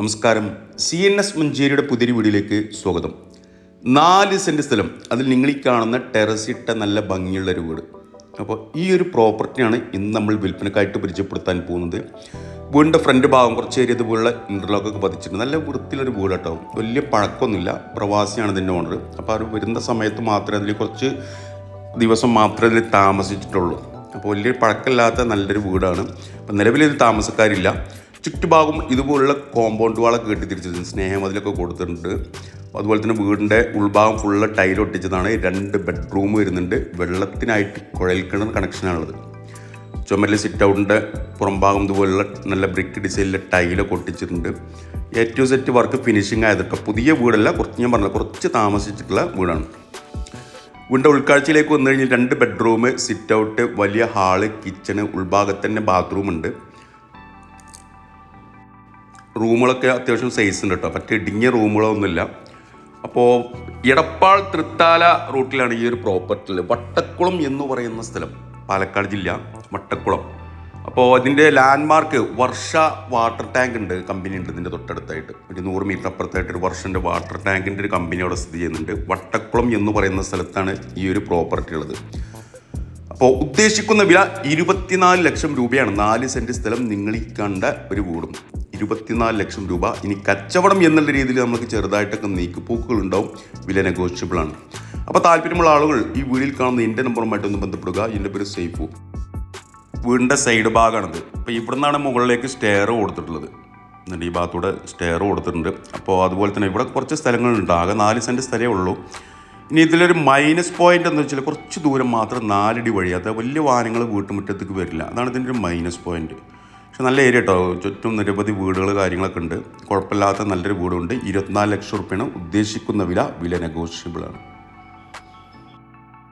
നമസ്കാരം. CNS മഞ്ചേരിയുടെ പുതിയൊരു വീഡിയോയിലേക്ക് സ്വാഗതം. 4 സെൻറ്റ് സ്ഥലം, അതിൽ നിങ്ങൾ ഈ കാണുന്ന ടെറസിട്ട നല്ല ഭംഗിയുള്ളൊരു വീട്. അപ്പോൾ ഈ ഒരു പ്രോപ്പർട്ടിയാണ് ഇന്ന് നമ്മൾ വിൽപ്പനക്കായിട്ട് പരിചയപ്പെടുത്താൻ പോകുന്നത്. വീടിൻ്റെ ഫ്രണ്ട് ഭാഗം കുറച്ച് ഏരിയ ഇതുപോലുള്ള ഇൻ്റർലോക്കൊക്കെ പതിച്ചിട്ടുണ്ട്. നല്ല വൃത്തിയിലൊരു വീട് കേട്ടോ. വലിയ പഴക്കമൊന്നുമില്ല. പ്രവാസിയാണ് ഇതിൻ്റെ ഓണർ. അപ്പോൾ അവർ വരുന്ന സമയത്ത് മാത്രമേ അതിൽ കുറച്ച് ദിവസം മാത്രമേ അതിൽ താമസിച്ചിട്ടുള്ളൂ. അപ്പോൾ വലിയ പഴക്കമില്ലാത്ത നല്ലൊരു വീടാണ്. അപ്പോൾ നിലവിലിത് താമസക്കാരില്ല. ചുറ്റുഭാഗം ഇതുപോലുള്ള കോമ്പൗണ്ട് വാളൊക്കെ കെട്ടിത്തിരിച്ചിട്ടുണ്ട്. സ്നേഹമതിലൊക്കെ കൊടുത്തിട്ടുണ്ട്. അതുപോലെ തന്നെ വീടിൻ്റെ ഉൾഭാഗം ഫുള്ള് ടൈൽ ഒട്ടിച്ചതാണ്. 2 ബെഡ്റൂം വരുന്നുണ്ട്. വെള്ളത്തിനായിട്ട് കുഴൽക്കിണർ കണക്ഷനാണുള്ളത്. ചുമരിൽ സിറ്റ് ഔട്ടിൻ്റെ പുറംഭാഗം ഇതുപോലുള്ള നല്ല ബ്രിക്ക് ഡിസൈനിലെ ടൈലൊക്കെ ഒട്ടിച്ചിട്ടുണ്ട്. A to Z work finishing ആയതൊക്കെ പുതിയ വീടല്ല, ഞാൻ പറഞ്ഞ കുറച്ച് താമസിച്ചിട്ടുള്ള വീടാണ്. വീടിൻ്റെ ഉൾക്കാഴ്ചയിലേക്ക് വന്നു കഴിഞ്ഞാൽ 2 ബെഡ്റൂം, സിറ്റ് ഔട്ട്, വലിയ ഹാള്, കിച്ചണ്, ഉൾഭാഗത്ത് തന്നെ ബാത്റൂം ഉണ്ട്. റൂമുകളൊക്കെ അത്യാവശ്യം സൈസ് ഉണ്ട് കേട്ടോ. മറ്റേ ഇടുങ്ങിയ റൂമുകളൊന്നുമില്ല. അപ്പോൾ എടപ്പാൾ തൃത്താല റൂട്ടിലാണ് ഈ ഒരു പ്രോപ്പർട്ടിയിൽ. വട്ടക്കുളം എന്ന് പറയുന്ന സ്ഥലം, പാലക്കാട് ജില്ല വട്ടക്കുളം. അപ്പോൾ അതിൻ്റെ ലാൻഡ്മാർക്ക് വർഷ വാട്ടർ ടാങ്ക് ഉണ്ട്, കമ്പനി ഉണ്ട് ഇതിൻ്റെ തൊട്ടടുത്തായിട്ട്. ഒരു 100 മീറ്റർ അപ്പുറത്തായിട്ട് ഒരു വർഷൻ്റെ വാട്ടർ ടാങ്കിൻ്റെ ഒരു കമ്പനി അവിടെ സ്ഥിതി ചെയ്യുന്നുണ്ട്. വട്ടക്കുളം എന്ന് പറയുന്ന സ്ഥലത്താണ് ഈ ഒരു പ്രോപ്പർട്ടി ഉള്ളത്. അപ്പോൾ ഉദ്ദേശിക്കുന്ന വില 24 ലക്ഷം രൂപയാണ്. 4 സെൻറ്റ് സ്ഥലം നിങ്ങൾ ഈ കണ്ട ഒരു വീടും 24 ലക്ഷം രൂപ. ഇനി കച്ചവടം എന്നുള്ള രീതിയിൽ നമുക്ക് ചെറുതായിട്ടൊക്കെ നീക്കുപോക്കുകൾ ഉണ്ടാവും. വില നെഗോഷ്യബിളാണ്. അപ്പോൾ താല്പര്യമുള്ള ആളുകൾ ഈ വീഡിയോയിൽ കാണുന്ന എൻ്റെ നമ്പറുമായിട്ടൊന്ന് ബന്ധപ്പെടുക. എൻ്റെ പേര് സൈഫു. വീടിൻ്റെ സൈഡ് ഭാഗമാണിത്. അപ്പോൾ ഇവിടെ നിന്നാണ് മുകളിലേക്ക് സ്റ്റെയർ കൊടുത്തിട്ടുള്ളത്. എന്നിട്ട് ഈ ഭാഗത്തൂടെ സ്റ്റെയർ കൊടുത്തിട്ടുണ്ട്. അപ്പോൾ അതുപോലെ തന്നെ ഇവിടെ കുറച്ച് സ്ഥലങ്ങളുണ്ട്. ആകെ 4 സെൻറ്റ് സ്ഥലമേ ഉള്ളൂ. ഇനി ഇതിലൊരു മൈനസ് പോയിന്റ് എന്ന് വെച്ചാൽ കുറച്ച് ദൂരം മാത്രം 4 അടി വഴി, അത് വലിയ വാഹനങ്ങൾ വീട്ടുമുറ്റത്തേക്ക് വരില്ല. അതാണ് ഇതിൻ്റെ ഒരു മൈനസ് പോയിന്റ്. പക്ഷെ നല്ല ഏരിയ കേട്ടോ. ചുറ്റും നിരവധി വീടുകൾ കാര്യങ്ങളൊക്കെ ഉണ്ട്. കുഴപ്പമില്ലാത്ത നല്ലൊരു വീടുണ്ട്. 24 ലക്ഷം റുപ്യാണ് ഉദ്ദേശിക്കുന്ന വില. വില നെഗോഷ്യബിളാണ്.